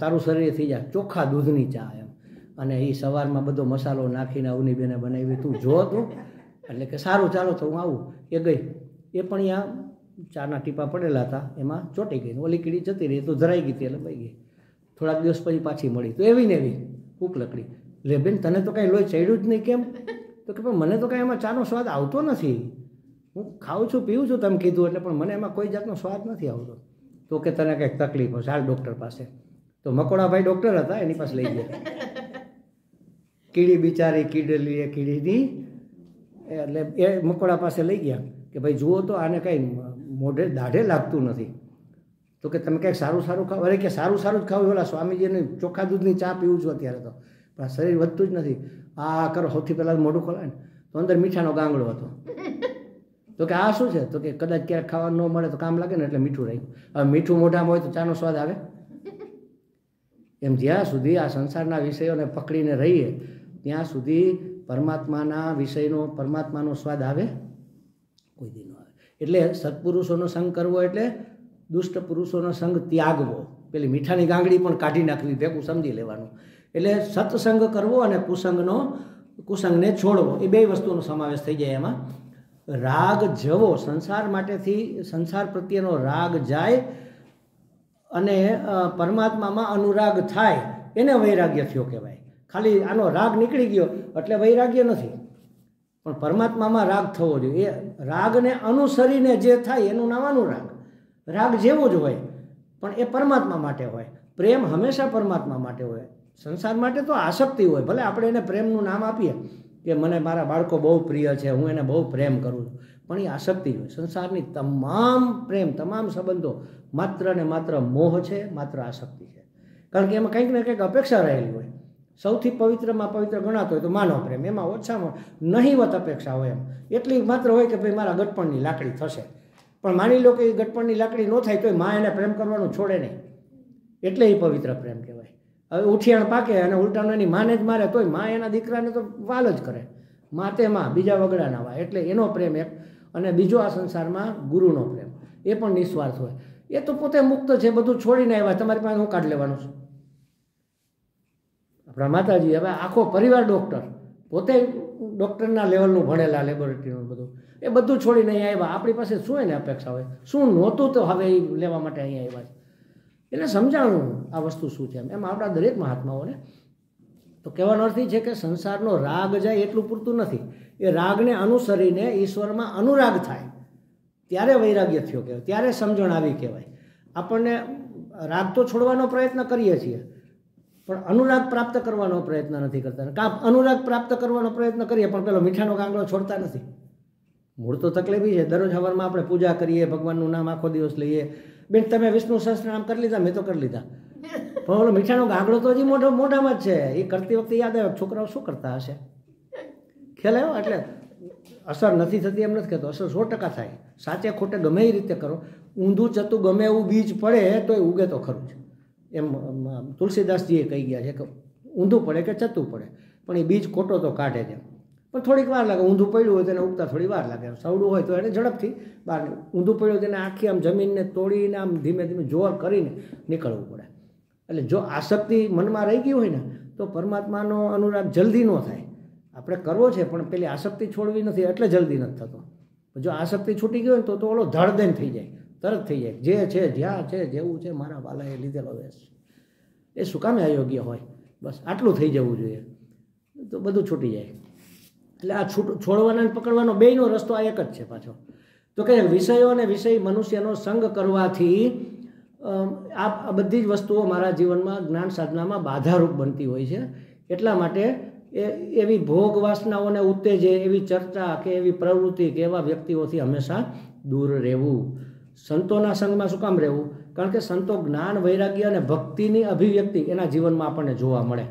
તારું શરીર થઈ જાય. ચોખ્ખા દૂધની ચા એમ, અને એ સવારમાં બધો મસાલો નાખીને અવની બેને બનાવી, તું જો તું. એટલે કે સારું ચાલો તો હું આવું. એ ગઈ, એ પણ અહીંયા ચાના ટીપા પડેલા હતા એમાં ચોંટી ગઈ. ઓલી કીડી જતી રહી તો ધરાઈ ગઈ હતી એટલે બઈ ગઈ. થોડાક દિવસ પછી પાછી મળી તો એવી ને એવી ભૂખ લકડી. લે બેન તને તો કાંઈ લોહી ચડ્યું જ નહીં, કેમ? તો કે પણ મને તો કાંઈ એમાં ચાનો સ્વાદ આવતો નથી, હું ખાઉં છું પીવું છું તમે કીધું એટલે, પણ મને એમાં કોઈ જાતનો સ્વાદ નથી આવતો. તો કે તને કંઈક તકલીફ હશે, હાલ ડૉક્ટર પાસે. તો મકોડાભાઈ ડૉક્ટર હતા, એની પાસે લઈ ગયા. કીડી બિચારી કીડીની એટલે એ મકોડા પાસે લઈ ગયા કે ભાઈ જુઓ તો આને કંઈ મોઢે દાઢે લાગતું નથી. તો કે તમે કંઈક સારું ખાવ. અરે કે સારું જ ખાવું, ઓલા સ્વામીજીની ચોખ્ખા દૂધની ચા પીવું છું અત્યારે તો, પણ શરીર વધતું જ નથી. આ કરો, સૌથી પહેલાં મોઢું ખોલાય ને તો અંદર મીઠાનો ગાંગડો હતો. તો કે આ શું છે? તો કે કદાચ ક્યાંક ખાવાનું ન મળે તો કામ લાગે ને એટલે મીઠું રાખ્યું. હવે મીઠું મોઢામાં હોય તો ચાનો સ્વાદ આવે? એમ જ્યાં સુધી આ સંસારના વિષયોને પકડીને રહીએ ત્યાં સુધી પરમાત્માનો સ્વાદ આવે? કોઈ દી ન આવે. એટલે સત્પુરુષોનો સંગ કરવો એટલે દુષ્ટ પુરુષોનો સંગ ત્યાગવો. પેલી મીઠાની ગાંગડી પણ કાઢી નાખવી, ભેગું સમજી લેવાનું. એટલે સત્સંગ કરવો અને કુસંગને છોડવો, એ 2 વસ્તુનો સમાવેશ થઈ જાય એમાં. રાગ જવો, સંસાર પ્રત્યેનો રાગ જાય અને પરમાત્મામાં અનુરાગ થાય, એને વૈરાગ્ય થયો કહેવાય. ખાલી આનો રાગ નીકળી ગયો એટલે વૈરાગ્ય નથી, પણ પરમાત્મામાં રાગ થવો જોઈએ. એ રાગને અનુસરીને જે થાય એનું નામ અનુરાગ. રાગ જેવો જ હોય પણ એ પરમાત્મા માટે હોય. પ્રેમ હંમેશા પરમાત્મા માટે હોય. સંસાર માટે તો આસક્તિ હોય, ભલે આપણે એને પ્રેમનું નામ આપીએ કે મને મારા બાળકો બહુ પ્રિય છે, હું એને બહુ પ્રેમ કરું છું, પણ એ આસક્તિ હોય. સંસારની તમામ પ્રેમ, તમામ સંબંધો માત્ર ને માત્ર મોહ છે, માત્ર આસક્તિ છે. કારણ કે એમાં કંઈક ને કંઈક અપેક્ષા રહેલી હોય. સૌથી પવિત્રમાં પવિત્ર ગણાતો હોય તો માનવ પ્રેમ, એમાં ઓછામાં નહીવત અપેક્ષા હોય. એમ એટલી માત્ર હોય કે ભાઈ મારા ગટપણની લાકડી થશે. પણ માની લો કે એ ગટપણની લાકડી ન થાય તોય માં એને પ્રેમ કરવાનું છોડે નહીં, એટલે એ પવિત્ર પ્રેમ કહેવાય. હવે ઉઠિયાણ પાકે અને ઉલટાનો એની માને જ મારે તોય માં એના દીકરાને તો વાલ જ કરે. માં તે માં, બીજા વગડા ના વાય. એટલે એનો પ્રેમ એક. અને બીજો આ સંસારમાં ગુરુનો પ્રેમ, એ પણ નિસ્વાર્થ હોય. એ તો પોતે મુક્ત છે, બધું છોડીને આવ્યા, તમારી પાસે હું કાઢ લેવાનું છું. આપણા માતાજી હવે આખો પરિવાર ડૉક્ટર, પોતે ડૉક્ટરના લેવલનું ભણેલા, લેબોરેટરીનું બધું, એ બધું છોડીને અહીંયા આવ્યા. આપણી પાસે શું એને અપેક્ષા હોય? શું નહોતું તો હવે એ લેવા માટે અહીંયા આવ્યા છે. એટલે સમજાણું આ વસ્તુ શું છે એમ આપણા દરેક મહાત્માઓને. તો કહેવાનો અર્થ એ છે કે સંસારનો રાગ જાય એટલું પૂરતું નથી. એ રાગને અનુસરીને ઈશ્વરમાં અનુરાગ થાય ત્યારે વૈરાગ્ય થયો કહેવાય, ત્યારે સમજણ આવી કહેવાય. આપણને રાગ તો છોડવાનો પ્રયત્ન કરીએ છીએ, પણ અનુરાગ પ્રાપ્ત કરવાનો પ્રયત્ન નથી કરતા. કાં અનુરાગ પ્રાપ્ત કરવાનો પ્રયત્ન કરીએ પણ પેલો મીઠાનો ગાંગડો છોડતા નથી. મૂળ તો તકલીફ છે. દરરોજ સવારમાં આપણે પૂજા કરીએ, ભગવાનનું નામ આખો દિવસ લઈએ. બેન તમે વિષ્ણુ સહસ્ત્રનામ કરી લીધા? મેં તો કરી લીધા. પણ ઓલો મીઠાનો ગાંગડો તો હજી મોઢામાં જ છે. એ કરતી વખતે યાદ આવે છોકરાઓ શું કરતા હશે, ખ્યાલ આવ્યો? એટલે અસર નથી થતી એમ નથી કહેતો, અસર 100% થાય. સાચે ખોટે ગમે એ રીતે કરો, ઊંધું ચતું ગમે એવું બીજ પડે તો એ ઉગે તો ખરું છે. એમ તુલસીદાસજીએ કહી ગયા છે કે ઊંધું પડે કે ચતું પડે પણ એ બીજ ખોટો તો કાઢે છે. પણ થોડીક વાર લાગે. ઊંધું પડ્યું હોય તો એને ઉગતા થોડી વાર લાગે. સવડું હોય તો એને ઝડપથી બહાર. ઊંધું પડ્યું તેને આખી આમ જમીનને તોડીને આમ ધીમે ધીમે જોર કરીને નીકળવું પડે. એટલે જો આસક્તિ મનમાં રહી ગઈ હોય ને તો પરમાત્માનો અનુરાગ જલ્દી ન થાય. આપણે કરવો છે પણ પેલી આસક્તિ છોડવી નથી એટલે જલ્દી નથી થતો. જો આસક્તિ છૂટી ગઈ હોય ને તો ઓલો ધડદેન થઈ જાય, તરત થઈ જાય. જે છે જ્યાં છે જેવું છે મારા વાલાએ લીધેલો વેશ, એ શું કામે અયોગ્ય હોય? બસ આટલું થઈ જવું જોઈએ તો બધું છૂટી જાય. એટલે આ છોડવાના અને પકડવાનો બેયનો રસ્તો આ એક જ છે પાછો. તો કે વિષયો અને વિષય મનુષ્યનો સંગ કરવાથી આ બધી જ વસ્તુઓ મારા જીવનમાં જ્ઞાન સાધનામાં બાધારૂપ બનતી હોય છે. એટલા માટે એવી ભોગ વાસનાઓને ઉત્તેજે એવી ચર્ચા કે એવી પ્રવૃત્તિ કે એવા વ્યક્તિઓથી હંમેશા દૂર રહેવું. સંતોના સંગમાં શું કામ રહેવું? કારણ કે સંતો જ્ઞાન, વૈરાગ્ય અને ભક્તિની અભિવ્યક્તિ એના જીવનમાં આપણને જોવા મળે.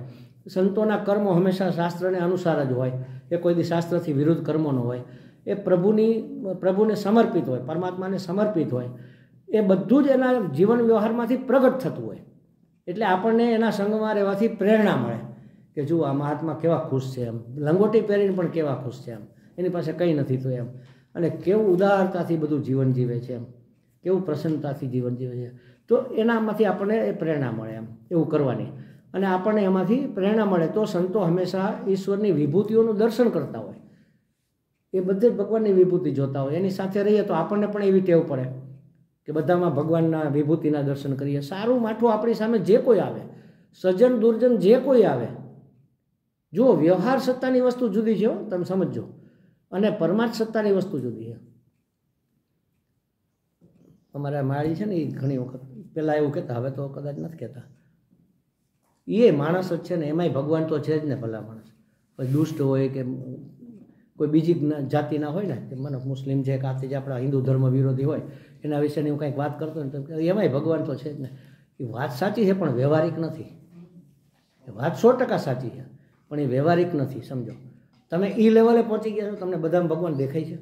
સંતોના કર્મો હંમેશા શાસ્ત્રને અનુસાર જ હોય. એ કોઈ દી શાસ્ત્રથી વિરુદ્ધ કર્મો ન હોય. એ પ્રભુને સમર્પિત હોય, પરમાત્માને સમર્પિત હોય. એ બધું જ એના જીવન વ્યવહારમાંથી પ્રગટ થતું હોય. એટલે આપણને એના સંગમાં રહેવાથી પ્રેરણા મળે કે જુઓ આ મહાત્મા કેવા ખુશ છે, એમ લંગોટી પહેરીને પણ કેવા ખુશ છે, એમ એની પાસે કંઈ નથી તો એમ, અને કેવું ઉદારતાથી બધું જીવન જીવે છે, એમ કેવું પ્રસન્નતાથી જીવન જીવે છે. તો એનામાંથી આપણને એ પ્રેરણા મળે એમ એવું કરવાની. અને આપણને એમાંથી પ્રેરણા મળે તો સંતો હંમેશા ઈશ્વરની વિભૂતિઓનું દર્શન કરતા હોય. એ બધે જ ભગવાનની વિભૂતિ જોતા હોય. એની સાથે રહીએ તો આપણને પણ એવી ટેવ પડે કે બધામાં ભગવાનના વિભૂતિના દર્શન કરીએ. સારું માઠું આપણી સામે જે કોઈ આવે, સજ્જન દુર્જન જે કોઈ આવે, જુઓ વ્યવહાર સત્તાની વસ્તુ જુદી છે, તમે સમજો, અને પરમાર્થ સત્તાની વસ્તુ જુદી છે. અમારા માળી છે ને એ ઘણી વખત પહેલાં એવું કહેતા, હવે તો કદાચ નથી કહેતા. એ માણસ જ છે ને, એમાંય ભગવાન તો છે જ ને. ભલા માણસ કોઈ દુષ્ટ હોય કે કોઈ બીજી જાતિના હોય ને, મને મુસ્લિમ છે કે આથી જ આપણા હિન્દુ ધર્મ વિરોધી હોય, એના વિશેની હું કંઈક વાત કરતો ને તો એમાંય ભગવાન તો છે જ ને. એ વાત સાચી છે પણ વ્યવહારિક નથી. એ વાત 100% સાચી છે પણ એ વ્યવહારિક નથી. સમજો, તમે એ લેવલે પહોંચી ગયા છો, તમને બધામાં ભગવાન દેખાય છે?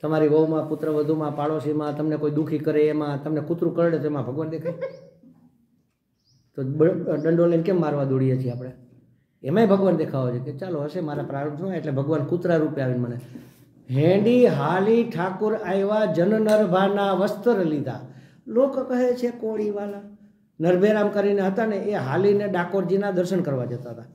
તમારી વહુમાં, પુત્ર વધુમાં, પાડોશીમાં તમને કોઈ દુઃખી કરે એમાં, તમને કૂતરું કરડે તો એમાં ભગવાન દેખાય? તો દંડો લઈને કેમ મારવા દોડીએ છીએ આપણે? એમાંય ભગવાન દેખાવો છે કે ચાલો હશે મારા પ્રારબ્ધ હોય. એટલે ભગવાન કૂતરા રૂપે આવીને મને હેંડી હાલી ઠાકુર આવ્યા, જન નરભાના વસ્ત્ર લીધા. લોક કહે છે કોળીવાલા. નરભેરામ કરીને હતા ને, એ હાલીને ડાકોરજીના દર્શન કરવા જતા હતા.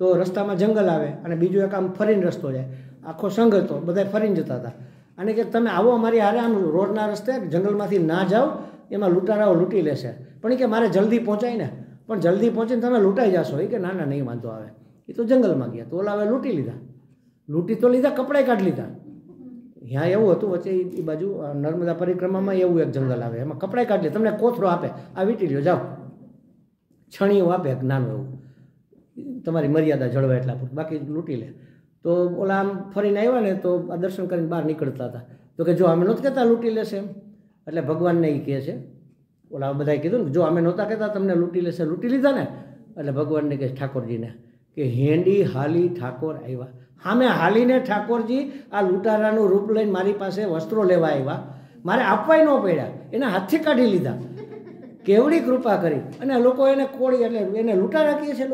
તો રસ્તામાં જંગલ આવે અને બીજું એક આમ ફરીને રસ્તો જાય, આખો સંઘ હતો, બધા ફરીને જતા હતા. અને કે તમે આવો અમારી હારે, આમ રોડના રસ્તે જંગલમાંથી ના જાઓ, એમાં લૂંટારાઓ લૂંટી લેશે. પણ એ કે મારે જલ્દી પહોંચાય ને. પણ જલ્દી પહોંચીને તમે લૂંટાઈ જશો. એ કે ના ના નહીં વાંધો આવે. એ તો જંગલમાં ગયા તો ઓલા હવે લૂંટી લીધા. લૂંટી તો લીધા, કપડાં કાઢી લીધા. ત્યાં એવું હતું વચ્ચે એ બાજુ નર્મદા પરિક્રમામાં એવું એક જંગલ આવે, એમાં કપડાં કાઢી લે, તમને કોથરો આપે, આ વીંટી લ્યો જાઓ. છણીઓ આપે નાનું એવું, તમારી મર્યાદા જળવાય એટલા પૂરતું, બાકી લૂંટી લે. તો ઓલા આમ ફરીને આવ્યા ને તો આ દર્શન કરીને બહાર નીકળતા હતા. તો કે જો અમે નથી કહેતા લૂંટી લેશે એમ. એટલે ભગવાનને એ કહે છે, ઓલા બધાએ કીધું ને જો અમે નહોતા કહેતા તમને લૂંટી લેશે, લૂંટી લીધા ને, એટલે ભગવાનને કહે ઠાકોરજીને કે હેંડી હાલી ઠાકોર આવ્યા. સામે હાલીને ઠાકોરજી આ લૂંટારાનું રૂપ લઈને મારી પાસે વસ્ત્રો લેવા આવ્યા, મારે આપવાય ન પડ્યા, એના હાથથી કાઢી લીધા. કેવડી કૃપા કરી. અને લોકો એને કોળી એટલે એને લૂંટારા કહે છે.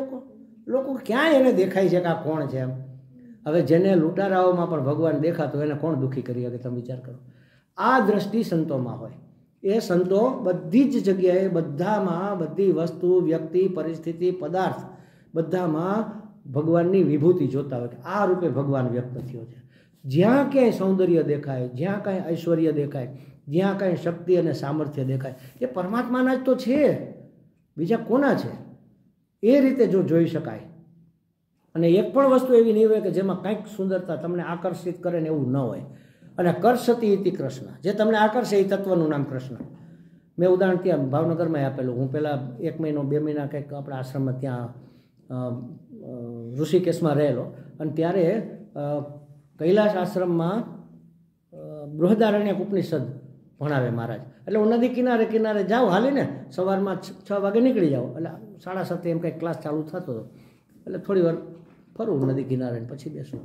લોકો ક્યાંય એને દેખાય છે કે આ કોણ છે એમ. હવે જેને લૂંટારાઓમાં પણ ભગવાન દેખાતો એને કોણ દુઃખી કરી શકે? તમે વિચાર કરો. આ દ્રષ્ટિ સંતોમાં હોય. એ સંતો બધી જ જગ્યાએ, બધામાં, બધી વસ્તુ, વ્યક્તિ, પરિસ્થિતિ, પદાર્થ બધામાં ભગવાનની વિભૂતિ જોતા હોય કે આ રૂપે ભગવાન વ્યક્ત થયો છે. જ્યાં ક્યાંય સૌંદર્ય દેખાય, જ્યાં કાંઈ ઐશ્વર્ય દેખાય, જ્યાં કાંઈ શક્તિ અને સામર્થ્ય દેખાય, એ પરમાત્માના જ તો છે, બીજા કોના છે? એ રીતે જો જોઈ શકાય. અને એક પણ વસ્તુ એવી નહીં હોય કે જેમાં કંઈક સુંદરતા તમને આકર્ષિત કરે ને એવું ન હોય. અને કર્ષતી ઇતિ કૃષ્ણ, જે તમને આકર્ષે એ તત્વનું નામ કૃષ્ણ. મેં ઉદાહરણ ત્યાં ભાવનગરમાં આપેલું. હું પહેલાં 1 મહિનો 2 મહિના કંઈક આપણા આશ્રમમાં ત્યાં ઋષિકેશમાં રહેલો. અને ત્યારે કૈલાસ આશ્રમમાં બૃહદારણ્યક ઉપનિષદ ભણાવે મહારાજ. એટલે હું નદી કિનારે કિનારે જાઉં હાલીને, સવારમાં 6 વાગે નીકળી જાઉં, એટલે 7:30 એમ કંઈક ક્લાસ ચાલુ થતો હતો. એટલે થોડી વાર ફરું નદી કિનારે પછી બેસું.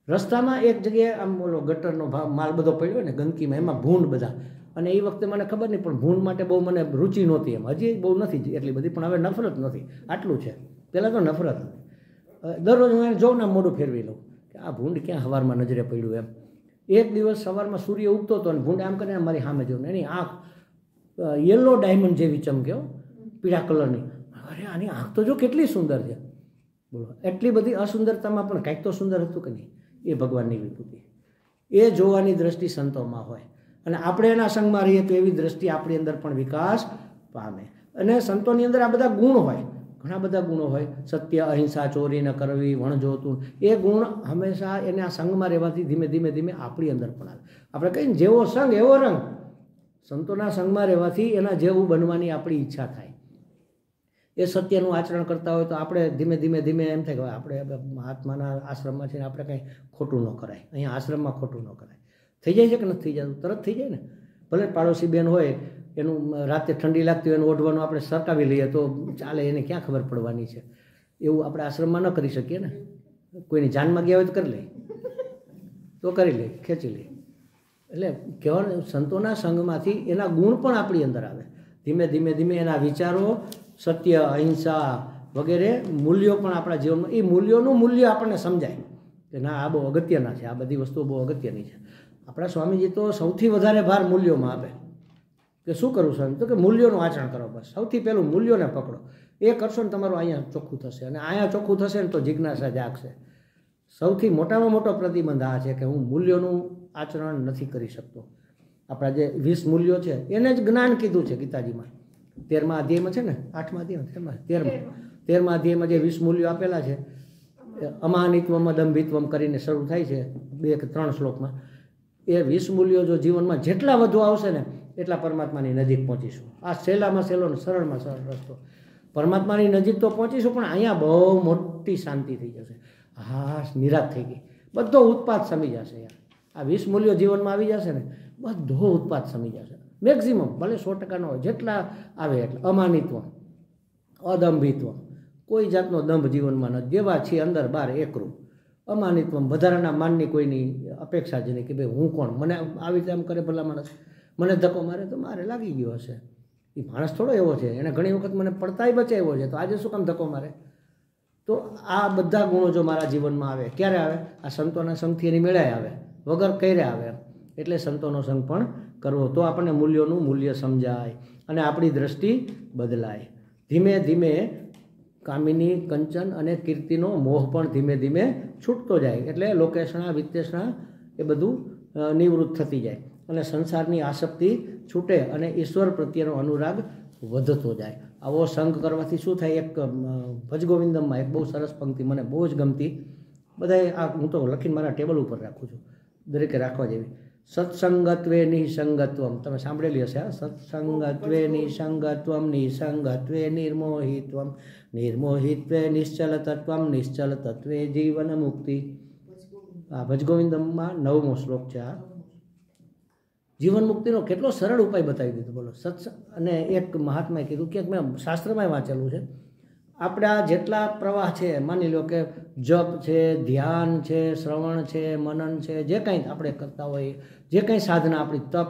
રસ્તામાં એક જગ્યાએ આમ બોલો ગટરનો માલ બધો પડ્યો ને ગંદકીમાં, એમાં ભૂંડ બધા. અને એ વખતે મને ખબર નહીં, પણ ભૂંડ માટે બહુ મને રુચિ નહોતી. એમ હજી બહુ નથી એટલી બધી, પણ હવે નફરત નથી. આટલું છે. પહેલાં તો નફરત હતી. દરરોજ હું એને જોઉં ને મોઢું ફેરવી લઉં કે આ ભૂંડ ક્યાં સવારમાં નજરે પડ્યું એમ. એક દિવસ સવારમાં સૂર્ય ઉગતો હતો અને ભૂંડ આમ કરીને મારી સામે જોયું, એની આંખ યલો ડાયમંડ જેવી ચમક્યો, પીળા કલરની. અરે આની આંખ તો જો કેટલી સુંદર છે. બોલો, એટલી બધી અસુંદરતામાં પણ કંઈક તો સુંદર હતું કે નહીં? એ ભગવાનની વિભૂતિ. એ જોવાની દ્રષ્ટિ સંતોમાં હોય. અને આપણે એના સંગમાં રહીએ તો એવી દ્રષ્ટિ આપણી અંદર પણ વિકાસ પામે. અને સંતોની અંદર આ બધા ગુણ હોય, ઘણા બધા ગુણો હોય. સત્ય, અહિંસા, ચોરી ન કરવી, વણજોતું, એ ગુણ હંમેશા એને આ સંગમાં રહેવાથી ધીમે ધીમે ધીમે આપણી અંદર પણ આવે. આપણે કહીએ જેવો સંગ એવો રંગ. સંતોના સંગમાં રહેવાથી એના જેવું બનવાની આપણી ઈચ્છા થાય. એ સત્યનું આચરણ કરતા હોય તો આપણે ધીમે ધીમે ધીમે એમ થાય કે આપણે મહાત્માના આશ્રમમાં છે ને આપણે કંઈ ખોટું ન કરાય, અહીંયા આશ્રમમાં ખોટું ન કરાય. થઈ જાય છે કે નથી થઈ જતું? તરત થઈ જાય ને. ભલે પાડોશી બેન હોય, એનું રાતે ઠંડી લાગતી હોય, એનું ઓઢવાનું આપણે સરકાવી લઈએ તો ચાલે, એને ક્યાં ખબર પડવાની છે? એવું આપણે આશ્રમમાં ન કરી શકીએ ને. કોઈની જાનમાં ગયા હોય તો કરી લે, તો કરી લે, ખેંચી લે. એટલે કહેવાનું સંતોના સંગમાંથી એના ગુણ પણ આપણી અંદર આવે. ધીમે ધીમે ધીમે એના વિચારો, સત્ય, અહિંસા વગેરે મૂલ્યો પણ આપણા જીવનમાં, એ મૂલ્યોનું મૂલ્ય આપણને સમજાય કે ના આ બહુ અગત્યના છે, આ બધી વસ્તુઓ બહુ અગત્યની છે. આપણા સ્વામીજી તો સૌથી વધારે ભાર મૂલ્યોમાં આપે કે શું કરવું સ્વામી? તો કે મૂલ્યોનું આચરણ કરો. બસ સૌથી પહેલું મૂલ્યોને પકડો. એ કરશો ને તમારું અહીંયા ચોખ્ખું થશે. અને અહીંયા ચોખ્ખું થશે ને તો જિજ્ઞાસા જાગશે. સૌથી મોટામાં મોટો પ્રતિબંધ આ છે કે હું મૂલ્યોનું આચરણ નથી કરી શકતો. આપણા જે 20 મૂલ્યો છે એને જ જ્ઞાન કીધું છે ગીતાજીમાં. 13મા અધ્યાયમાં છે ને, 8મા અધ્યાયમાં 13મા અધ્યાયમાં જે 20 મૂલ્યો આપેલા છે, અમાનિત્વમ દંભિત્વમ કરીને શરૂ થાય છે 2 કે 3 શ્લોકમાં. એ 20 મૂલ્યો જો જીવનમાં જેટલા વધુ આવશે ને એટલા પરમાત્માની નજીક પહોંચીશું. આ સહેલામાં સહેલો ને સરળમાં સરળ રસ્તો. પરમાત્માની નજીક તો પહોંચીશું, પણ અહીંયા બહુ મોટી શાંતિ થઈ જશે. હા, નિરાશ થઈ ગઈ, બધો ઉત્પાદ સમી જશે. યાર આ 20 મૂલ્યો જીવનમાં આવી જશે ને, બધો ઉત્પાદ સમી જશે. મેક્સિમમ ભલે 100% ન હોય, જેટલા આવે એટલે. અમાનિત્વ, અદંભિત્વ, કોઈ જાતનો દંભ જીવનમાં નથી. જેવા છીએ અંદર બહાર એકરૂપ. અમાનિત્વ, વધારાના માનની કોઈની અપેક્ષા જ નહીં કે ભાઈ હું કોણ, મને આવી રીતે આમ કરે ભલા માણસ, મને ધક્કો મારે તો મારે લાગી ગયો હશે. એ માણસ થોડો એવો છે, એને ઘણી વખત મને પડતાય બચાવ્યો છે, તો આજે શું કામ ધક્કો મારે? તો આ બધા ગુણો જો મારા જીવનમાં આવે, ક્યારે આવે? આ સંતોના સંગથી એની મેળાએ આવે, વગર કઈરે આવે. એટલે સંતોનો સંગ પણ કરવો, તો આપણને મૂલ્યોનું મૂલ્ય સમજાય અને આપણી દ્રષ્ટિ બદલાય. ધીમે ધીમે કામિની, કંચન અને કીર્તિનો મોહ પણ ધીમે ધીમે છૂટતો જાય. એટલે લોકેશણા, વિત્તેષણા એ બધું નિવૃત્ત થતી જાય અને સંસારની આસક્તિ છૂટે અને ઈશ્વર પ્રત્યેનો અનુરાગ વધતો જાય. આવો સંગ કરવાથી શું થાય? એક ભજગોવિંદમમાં એક બહુ સરસ પંક્તિ મને બહુ જ ગમતી, બધાએ આ હું તો લખીને મારા ટેબલ ઉપર રાખું છું, દરેકે રાખવા જેવી. સત્સંગત્વે નિસંગત્વમ, તમે સાંભળેલી હશે. સત્સંગત્વે નિસંગત્વમ, નિસંગત્વે નિર્મોહિત્વમ, નિર્મોહિત્વે નિશ્ચલ તત્વમ, નિશ્ચલ તત્વે જીવન મુક્તિ. આ ભજગોવિંદમમાં 9મો શ્લોક છે. જીવન મુક્તિનો કેટલો સરળ ઉપાય બતાવી દીધો બોલો. સત્સંગ અને એક મહાત્માએ કીધું કે મેં શાસ્ત્રમાં વાંચેલું છે, આપણા જેટલા પ્રવાહ છે, માની લો કે જપ છે, ધ્યાન છે, શ્રવણ છે, મનન છે, જે કંઈ આપણે કરતા હોઈએ, જે કંઈ સાધના આપણી તપ,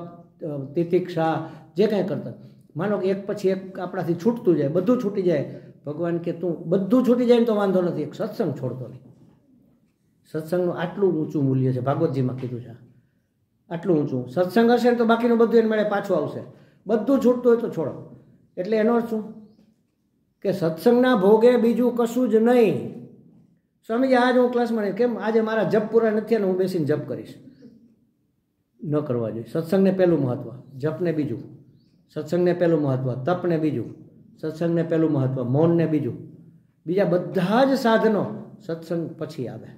તિતિક્ષા, જે કંઈ કરતા, માનો કે એક પછી એક આપણાથી છૂટતું જાય, બધું છૂટી જાય. ભગવાન કે તું બધું છૂટી જાય ને તો વાંધો નથી, એક સત્સંગ છોડતો નહીં. સત્સંગનું આટલું ઊંચું મૂલ્ય છે, ભાગવતજીમાં કીધું છે આટલું ઊંચું. સત્સંગ હશે ને તો બાકીનું બધું એને મળે પાછું આવશે. બધું છૂટતું હોય તો છોડો. એટલે એનો અર્થ શું કે સત્સંગના ભોગે બીજું કશું જ નહીં. સ્વામીજી આજ હું ક્લાસમાં નહીં, કેમ આજે મારા જપ પૂરા નથી અને હું બેસીને જપ કરીશ, ન કરવા જોઈએ. સત્સંગને પહેલું મહત્વ, જપને બીજું. સત્સંગને પહેલું મહત્વ, તપને બીજું. સત્સંગને પહેલું મહત્વ, મૌનને બીજું. બીજા બધા જ સાધનો સત્સંગ પછી આવે.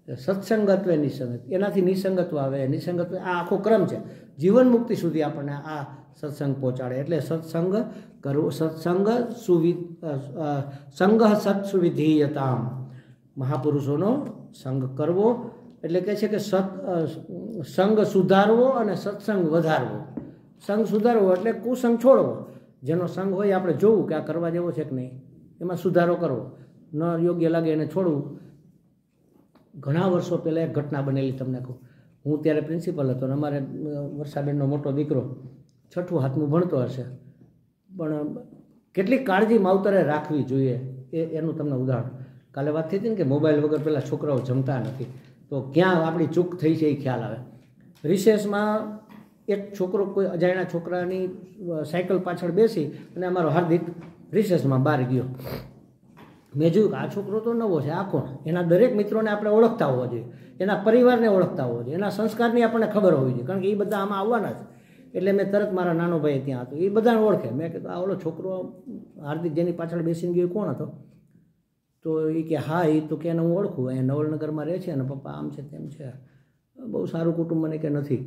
સત્સંગત્વે નિસંગત, એનાથી નિસંગત્વ આવે, નિસંગત્વ, આ આખો ક્રમ છે. જીવન મુક્તિ સુધી આપણને આ સત્સંગ પહોંચાડે. એટલે સત્સંગ કરવો, સત્સંગ સંગ સત સુવિધીયતામ, મહાપુરુષોનો સંગ કરવો એટલે કહે છે કે સંગ સુધારવો અને સત્સંગ વધારવો. સંગ સુધારવો એટલે કુસંગ છોડવો. જેનો સંગ હોય આપણે જોવું કે આ કરવા જેવો છે કે નહીં, એમાં સુધારો કરવો. ન યોગ્ય લાગે એને છોડવું. ઘણા વર્ષો પહેલાં એક ઘટના બનેલી તમને કહું. હું ત્યારે પ્રિન્સિપલ હતો અને અમારે વર્ષાબેનનો મોટો દીકરો 6ઠું 7મું ભણતો હશે, પણ કેટલી કાળજી માવતરે રાખવી જોઈએ એનું તમને ઉદાહરણ. કાલે વાત થઈ હતી ને કે મોબાઈલ વગર પહેલાં છોકરાઓ જમતા નથી, તો ક્યાં આપણી ચૂક થઈ છે એ ખ્યાલ આવે. રિસેસમાં એક છોકરો, કોઈ અજાણ્યા છોકરાની સાયકલ પાછળ બેસી અને અમારો હાર્દિક રિસેસમાં બહાર ગયો. મેં જોયું કે આ છોકરો તો નવો છે, આ કોણ? એના દરેક મિત્રોને આપણે ઓળખતા હોવા જોઈએ, એના પરિવારને ઓળખતા હોવા જોઈએ, એના સંસ્કારની આપણને ખબર હોવી જોઈએ, કારણ કે એ બધા આમાં આવવાના છે. એટલે મેં તરત મારા નાનો ભાઈ ત્યાં હતો, એ બધાને ઓળખે. મેં કીધું આ ઓલો છોકરો હાર્દિક જેની પાછળ બેસીને ગયો કોણ હતો? તો એ કે હા, એ તો કે એને હું ઓળખું, અહીંયા નવલનગરમાં રહે છે અને પપ્પા આમ છે તેમ છે, બહુ સારું કુટુંબ. મને કે નથી.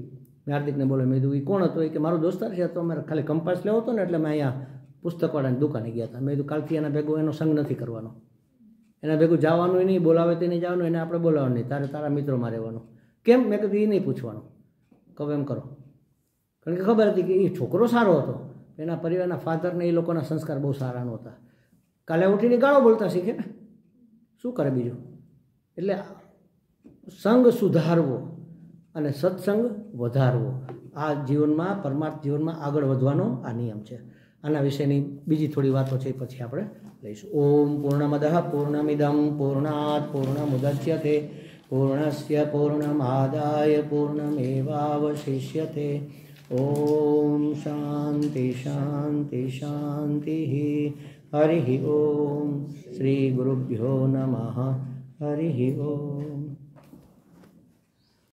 મેં હાર્દિકને બોલે, મેં કીધું એ કોણ હતો? એ કે મારો દોસ્તાર છે, તો અમારે ખાલી કંપાસ લેવો હતો ને એટલે મેં અહીંયા પુસ્તકવાળાની દુકાને ગયા હતા. મેં કીધું કાલથી એના ભેગું એનો સંગ નથી કરવાનો, એના ભેગું જવાનું નહીં, બોલાવે તે નહીં જવાનું, એને આપણે બોલાવવાનું નહીં, તારે તારા મિત્રોમાં રહેવાનું. કેમ? મેં કીધું એ નહીં પૂછવાનું, કહો એમ કરો. કારણ કે ખબર હતી કે એ છોકરો સારો હતો, એના પરિવારના ફાધરને એ લોકોના સંસ્કાર બહુ સારા નહોતા. કાલે ઉઠીને ગાળો બોલતા શીખે ને, શું કરે બીજું? એટલે સંગ સુધારવો અને સત્સંગ વધારવો, આ જીવનમાં, પરમાર્થ જીવનમાં આગળ વધવાનો આ નિયમ છે. આના વિશેની બીજી થોડી વાતો છે પછી આપણે લઈશું. ઓમ પૂર્ણમદઃ પૂર્ણમિદં પૂર્ણાત પૂર્ણમુદચ્યતે પૂર્ણસ્ય પૂર્ણમાદાય પૂર્ણમેવાવશિષ્યતે. ઓમ શાંતિ શાંતિ શાંતિ. હરિ ઓમ. શ્રી ગુરુભ્યો નમઃ. હરિ ઓમ.